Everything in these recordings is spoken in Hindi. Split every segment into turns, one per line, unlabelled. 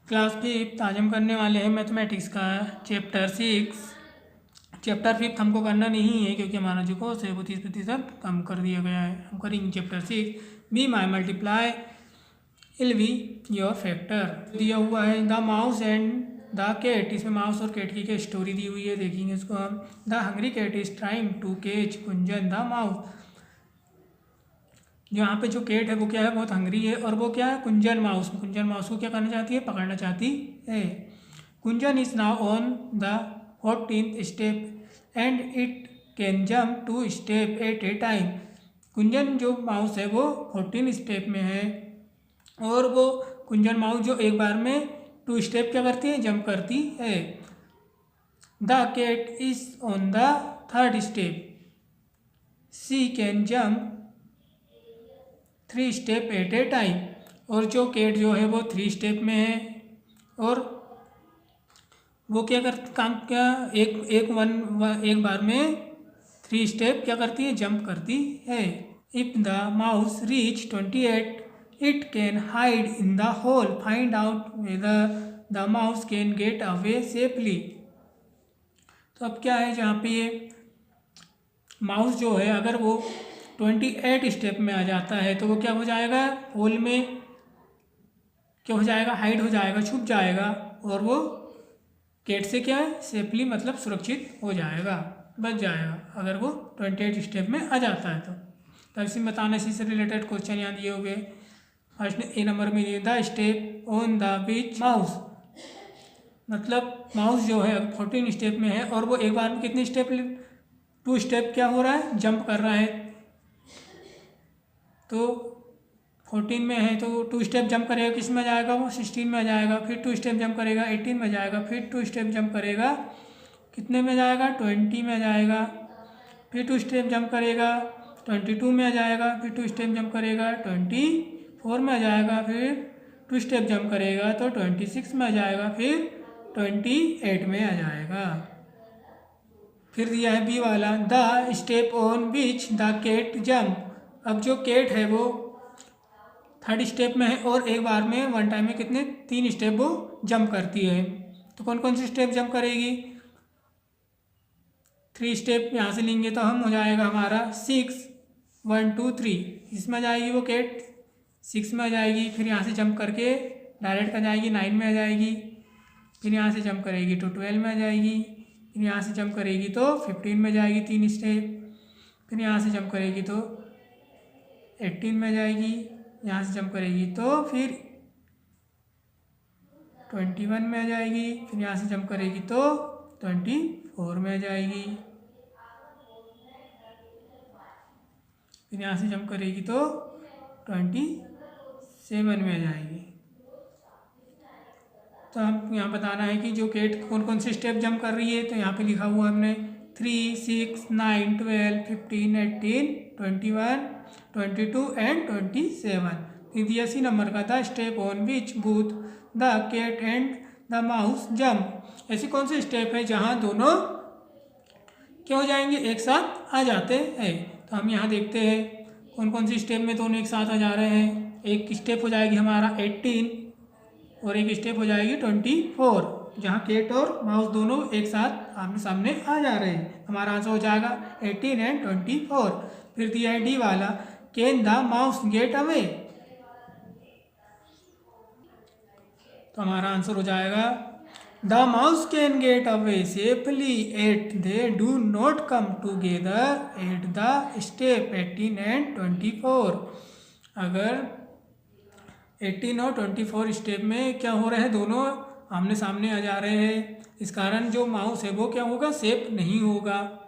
क्लास फिफ्थ आज हम करने वाले हैं मैथमेटिक्स का चैप्टर 6। चैप्टर फिफ्थ हमको करना नहीं है क्योंकि हमारा जो कोर्स है वो 30% कम कर दिया गया है। हम करेंगे chapter 6 be my multiplier be your factor. दिया हुआ है the mouse and the cat. इसमें माउस और कैट की स्टोरी दी हुई है, देखेंगे इसको हम। The hungry cat is trying to catch Kunjan the mouse. यहाँ पे जो केट है वो क्या है, बहुत हंगरी है, और वो क्या है, कुंजन माउस। कुंजन माउस को क्या करना चाहती है, पकड़ना चाहती है। Kunjan is now on the 14th step and it can jump 2 step at a time. Kunjan जो माउस है वो 14 स्टेप में है, और वो कुंजन माउस जो एक बार में 2 स्टेप क्या करती है, जंप करती है। The cat is on the 3rd step, she can jump 3 step at a time. और जो कैट जो है वो 3 स्टेप में है, और वो क्या एक बार में 3 स्टेप क्या करती है, जंप करती है। If the mouse reach 28 it can hide in the hole, find out whether the mouse can get away safely. तो अब क्या है, जहाँ पे ये माउस जो है अगर वो 28 स्टेप में आ जाता है तो वो क्या हो जाएगा, होल में क्या हो जाएगा, हाइड हो जाएगा, छुप जाएगा, और वो कैट से क्या है, सेफली मतलब सुरक्षित हो जाएगा, बच जाएगा अगर वो 28 स्टेप में आ जाता है। तो इसी में बताना, इसी से रिलेटेड क्वेश्चन यहाँ दिए हुए। फर्स्ट ए नंबर में दिए the step on the beach mouse, मतलब माउस जो है 14 स्टेप में है और वो एक बार में कितने स्टेप, 2 स्टेप क्या हो रहा है, जंप कर रहा है। तो 14 में है तो 2 स्टेप जंप करेगा, किस में आ जाएगा, वो 16 में आ जाएगा। फिर 2 स्टेप जंप करेगा 18 में जाएगा। फिर 2 स्टेप जंप करेगा कितने में जाएगा, 20 में जाएगा। फिर 2 स्टेप जंप करेगा 22 में आ जाएगा। फिर 2 स्टेप जंप करेगा 24 में आ जाएगा। फिर 2 स्टेप जंप करेगा तो 26 में आ जाएगा। फिर 28 में आ जाएगा। फिर दिया है बी वाला, the step on which the cat jump. अब जो कैट है वो 3rd स्टेप में है और एक बार में वन टाइम में कितने, 3 स्टेप वो जंप करती है। तो कौन कौन से स्टेप जंप करेगी, 3 स्टेप यहाँ से लेंगे तो हम हो जाएगा हमारा 6 1 2 3, इसमें आ जाएगी वो कैट 6 में आ जाएगी। फिर यहाँ से जंप करके डायरेक्ट आ जाएगी 9 में आ जाएगी। फिर यहाँ से जंप करेगी तो 12 में आ जाएगी। फिर यहाँ से जंप करेगी तो 15 में जाएगी 3 स्टेप। फिर यहाँ से जंप करेगी तो 18 में जाएगी। यहाँ से जंप करेगी तो फिर 21 में आ जाएगी। फिर यहाँ से जंप करेगी तो 24 में आ जाएगी। फिर यहाँ से जंप करेगी तो 27 में आ जाएगी। तो हम यहाँ बताना है कि जो कैट कौन कौन से स्टेप जंप कर रही है। तो यहाँ पे लिखा हुआ हमने 3 6 9 12 15 18 21 22 एंड 27। फिर दिया सी नंबर का, the step on which both the cat and the mouse jump. ऐसी कौन से स्टेप है जहाँ दोनों क्या हो जाएंगे, एक साथ आ जाते हैं। तो हम यहाँ देखते हैं कौन कौन सी स्टेप में दोनों एक साथ आ जा रहे हैं। एक स्टेप हो जाएगी हमारा 18 और एक स्टेप हो जाएगी 24, जहाँ कैट और माउस दोनों एक साथ आमने सामने आ जा रहे हैं। हमारा आंसर हो जाएगा 18 एंड 24। फिर दिया है डी वाला, can the mouse get away. तो हमारा आंसर हो जाएगा the mouse can get away safely at they do not come together at the step 18 and 24। अगर 18 और 24 स्टेप में क्या हो रहे हैं, दोनों आमने सामने आ जा रहे हैं, इस कारण जो माउस है वो क्या होगा, सेफ नहीं होगा।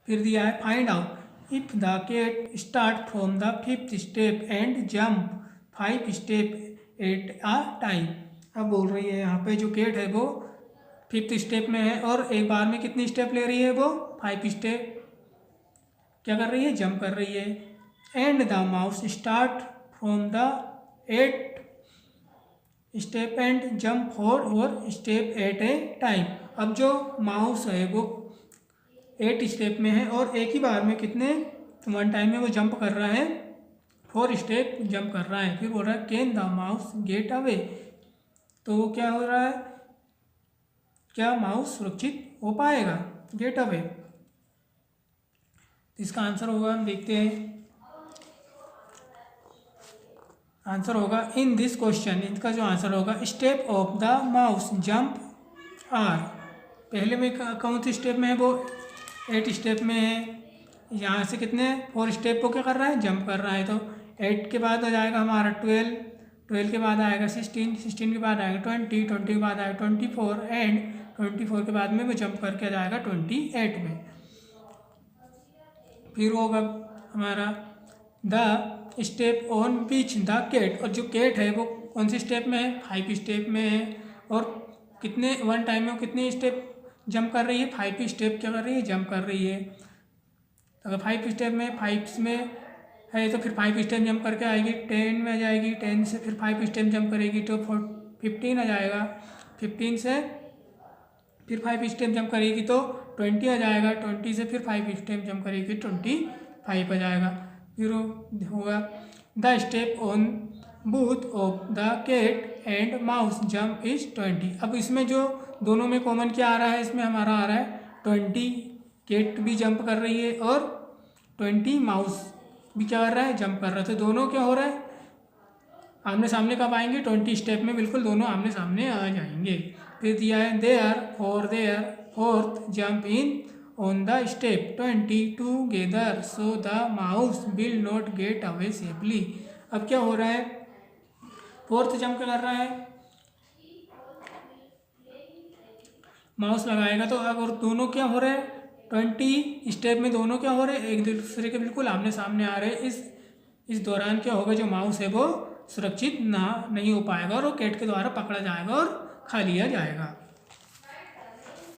फिर दिया है find out if the cat start from the 5th step and jump 5 step at a time. अब बोल रही है यहाँ पे जो कैट है वो 5th स्टेप में है और एक बार में कितनी स्टेप ले रही है, वो 5 स्टेप क्या कर रही है, जंप कर रही है। And the mouse start from the 8th step and jump 4 step at a time. अब जो माउस है वो 8 स्टेप में है और एक ही बार में कितने, वन टाइम में वो जंप कर रहा है 4 स्टेप जंप कर रहा है। फिर बोल रहा है can the mouse get away, तो वो क्या हो रहा है, क्या माउस सुरक्षित हो पाएगा, गेट अवे। इसका आंसर होगा, हम देखते हैं, आंसर होगा इन दिस क्वेश्चन, इनका जो आंसर होगा step of the mouse jump are, पहले में कौन सी स्टेप में है, वो 8 स्टेप में है। यहाँ से कितने 4 स्टेप को क्या कर रहा है, जंप कर रहा है। तो 8 के बाद हो जाएगा हमारा 12, 12 के बाद आएगा 16, 16 के बाद आएगा 20, 20 के बाद आएगा 24 एंड 24 के बाद में वो जंप करके आ जाएगा 28 में। फिर होगा हमारा the step on which the cat, और जो कैट है वो कौन सी स्टेप में है, 5 स्टेप में है। और कितने वन टाइम में कितने स्टेप जंप कर रही है, 5 स्टेप क्या कर रही है, जंप कर रही है। अगर 5 स्टेप में 5 में है तो फिर 5 स्टेप जंप करके आएगी 10 में आ जाएगी, 10 से फिर 5 स्टेप जंप करेगी तो 15 आ जाएगा, 15 से फिर 5 स्टेप जंप करेगी तो 20 आ जाएगा, 20 से फिर 5 स्टेप जंप करेगी 25 आ जाएगा। फिर होगा the step on both of the cat and mouse jump is 20। अब इसमें जो दोनों में कॉमन क्या आ रहा है, इसमें हमारा आ रहा है 20, कैट भी जंप कर रही है और 20 माउस भी क्या कर रहा है, जंप कर रहा है। तो दोनों क्या हो रहा है, आमने सामने कब आएंगे, 20 स्टेप में बिल्कुल दोनों आमने सामने आ जाएंगे। फिर दिया है therefore their fourth jump in on the step 20 together so the mouse will not get away safely. अब क्या हो रहा है, फोर्थ जंप कर रहा है, माउस लगाएगा तो अगर दोनों क्या हो रहे हैं, 20 स्टेप में दोनों क्या हो रहे हैं, एक दूसरे के बिल्कुल आमने सामने आ रहे हैं। इस दौरान क्या होगा, जो माउस है वो सुरक्षित नहीं हो पाएगा और वो कैट के द्वारा पकड़ा जाएगा और खा लिया जाएगा।